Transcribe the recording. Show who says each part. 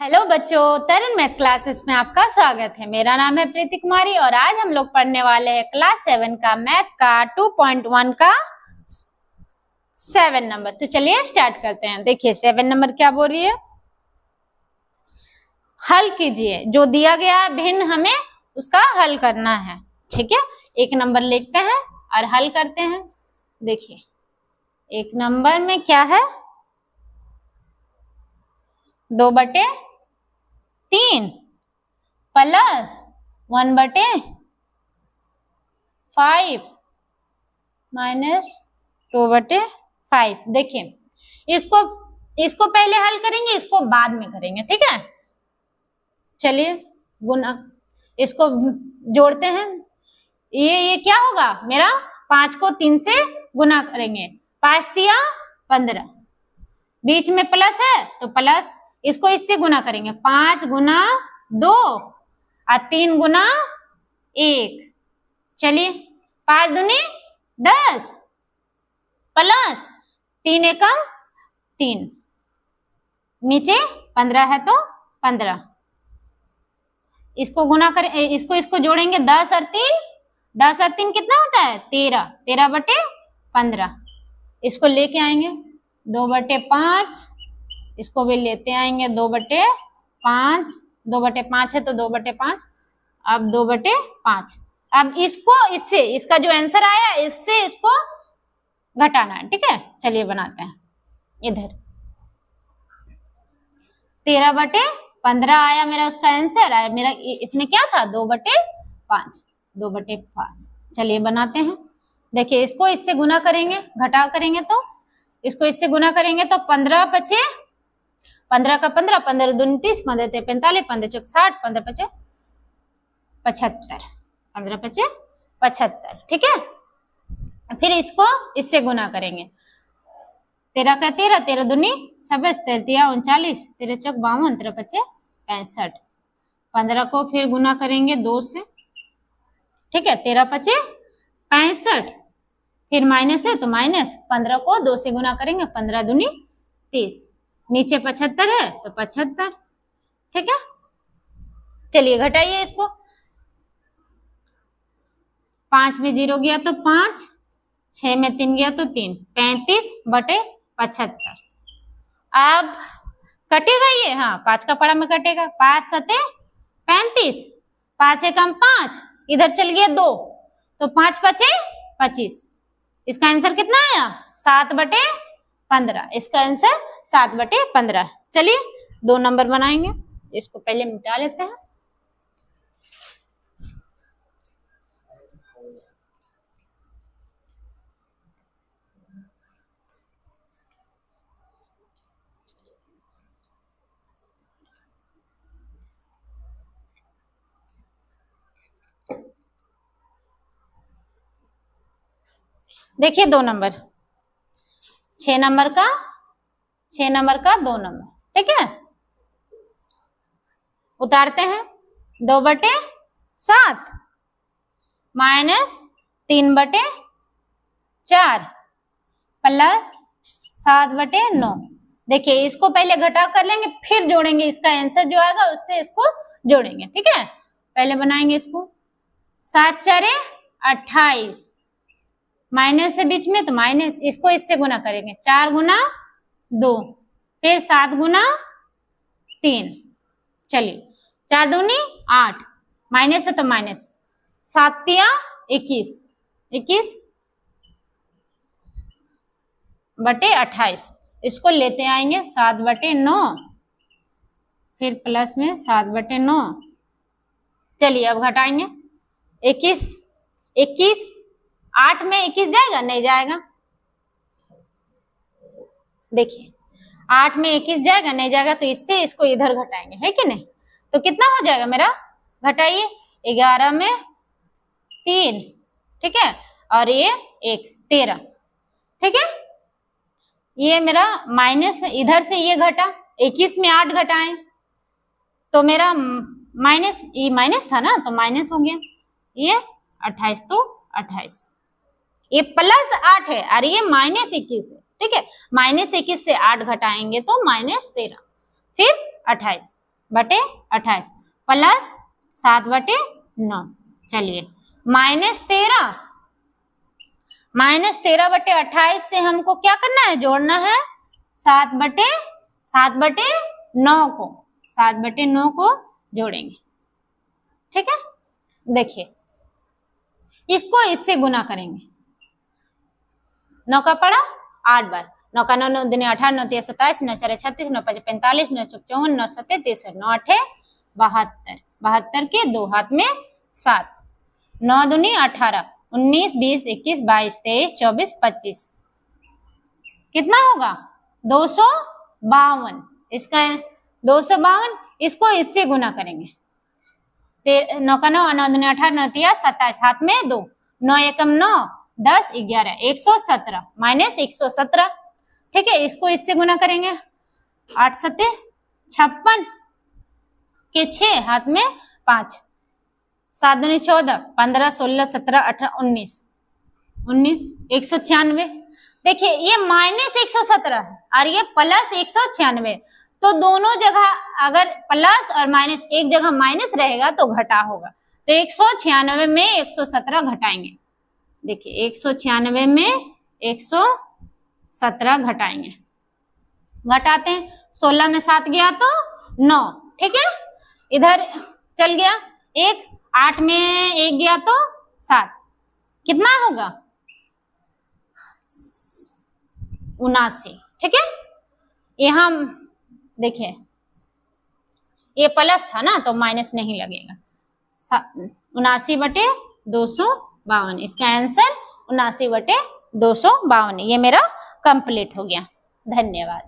Speaker 1: Hello बच्चों, तरन math classes में आपका स्वागत है। मेरा नाम है प्रीति कुमारी और आज हम लोग पढ़ने वाले हैं क्लास 7 का मैथ का 2.1 का 7 नंबर। तो चलिए स्टार्ट करते हैं। देखिए 7 नंबर क्या बोल रही है, हल कीजिए। जो दिया गया भिन्न हमें उसका हल करना है। ठीक है, एक नंबर लिखते हैं और हल करते हैं। देखिए एक नंबर में क्या है, 2/3 प्लस 1/5 माइनस 2/5। देखिए इसको पहले हल करेंगे, इसको बाद में करेंगे। ठीक है, चलिए गुना इसको जोड़ते हैं। ये क्या होगा मेरा, 5 को 3 से गुना करेंगे। 5 दिया 15, बीच में प्लस है तो प्लस, इसको इससे गुना करेंगे। 5 गुना 2 और 3 गुना 1। चलिए 5 दूनी 10 प्लस 3 एकम 3, नीचे 15 है तो 15। इसको गुना करें, इसको जोड़ेंगे। 10 और 3 कितना होता है, 13। 13/15 इसको लेके आएंगे। 2/5 इसको भी लेते आएंगे। 2/5, 2/5 है तो 2/5, अब 2/5। अब इसको इससे, इसका जो आंसर आया इससे इसको घटाना है। ठीक है, चलिए बनाते हैं। इधर 13/15 आया मेरा, उसका आंसर आया मेरा। इसमें क्या था, 2/5, 2/5। चलिए बनाते हैं। देखिए इसको इससे गुना करेंगे, घटा करेंगे तो इसको इससे गुना करेंगे तो 15 बचे, 15 का 15, 15 दूनी 30, 15 ते 45, 15 चौक 60, 15 पचे 75, 15 पचे 75। ठीक है, फिर इसको इससे गुना करेंगे। 13 का 13, 13 दूनी 26, 13 39, 13 चौक 52, 13 पचे 65। 15 को फिर गुना करेंगे 2 से। ठीक है, 13 पचे 65, फिर माइनस है तो माइनस। 15 को 2 से गुना करेंगे। 15 दूनी 30, नीचे 75 है तो 75। ठीक है, चलिए घटाइए इसको। 5 में 0 गया तो 5, 6 में 3 गया तो 3, 35/75। अब कटेगा ये, हाँ 5 का पड़ा में कटेगा। 5 सते 35, 5 एकम 5, इधर चल गया 2 तो 5 पचे 25। इसका आंसर कितना आया, 7/15। इसका आंसर 7/15। चलिए 2 नंबर बनाएंगे, इसको पहले मिटा लेते हैं। देखिए 2 नंबर, 6 नंबर का 6 नंबर का 2 नंबर। ठीक है, उतारते हैं। 2/7 माइनस 3/4 प्लस 7/9। देखिए इसको पहले घटा कर लेंगे, फिर जोड़ेंगे। इसका आंसर जो आएगा उससे इसको जोड़ेंगे। ठीक है, पहले बनाएंगे इसको। 7 4 28, माइनस है बीच में तो माइनस, इसको इससे गुना करेंगे। 4 गुना 2, फिर 7 गुना 3। चलिए 4 दूनी 8, माइनस है तो माइनस। 7 तिया 21, 21/28। इसको लेते आएंगे 7/9, फिर प्लस में 7/9। चलिए अब घटाएंगे। 21, 8 में 21 जाएगा, नहीं जाएगा। देखिए 8 में 21 जाएगा, नहीं जाएगा, तो इससे इसको इधर घटाएंगे, है कि नहीं। तो कितना हो जाएगा मेरा, घटाइए। 11 में 3, ठीक है, और ये 1 13। ठीक है, ये मेरा माइनस, इधर से ये घटा। 21 में 8 घटाएं तो मेरा माइनस, ये माइनस था ना तो माइनस हो गया। ये 28 तो 28, ये प्लस 8 है और ये माइनस 21 है। ठीक है, -21 से 8 घटाएंगे तो -13, फिर 28। बटे 28 प्लस 7/9। चलिए -13 बटे 28 से हमको क्या करना है, जोड़ना है 7/9 को, 7/9 को जोड़ेंगे। ठीक है, देखिए इसको इससे गुना करेंगे। 9 का पड़ा 8 बार, 9 का 9 दूनी 18, 9 तिया 27, 9 4 36, 9 5 45, 9 6 54, 9 7 63, 9 8 72, 72 के 2 हाथ में 7, 9 दूनी 18, 19 20 21 22 23 24 25, कितना होगा 252। इसका 252, इसको इससे गुना करेंगे। 9 का 9, 9 दूनी 18, 9 तिया 27, हाथ में 2, 9 एकम 9, 10 11, 117 माइनस 117। ठीक है, इसको इससे गुना करेंगे। 8 सत्ते 56 के 6, हाथ में 5, 7 दूनी 14, 15 16 17 18 19 196। देखिए ये -117 है और ये +196, तो दोनों जगह अगर प्लस और माइनस, एक जगह माइनस रहेगा तो घटा होगा, तो 196 में 117 घटाएंगे। देखिए 196 में 117 घटाएंगे, घटाते हैं, 16 में 7 गया तो 9। ठीक है, इधर चल गया 1, 8 में 1 गया तो 7, कितना होगा 79। ठीक है, यहाँ देखिए ये प्लस था ना तो माइनस नहीं लगेगा। 79/252, इसका आंसर 79/252। ये मेरा कंप्लीट हो गया। धन्यवाद।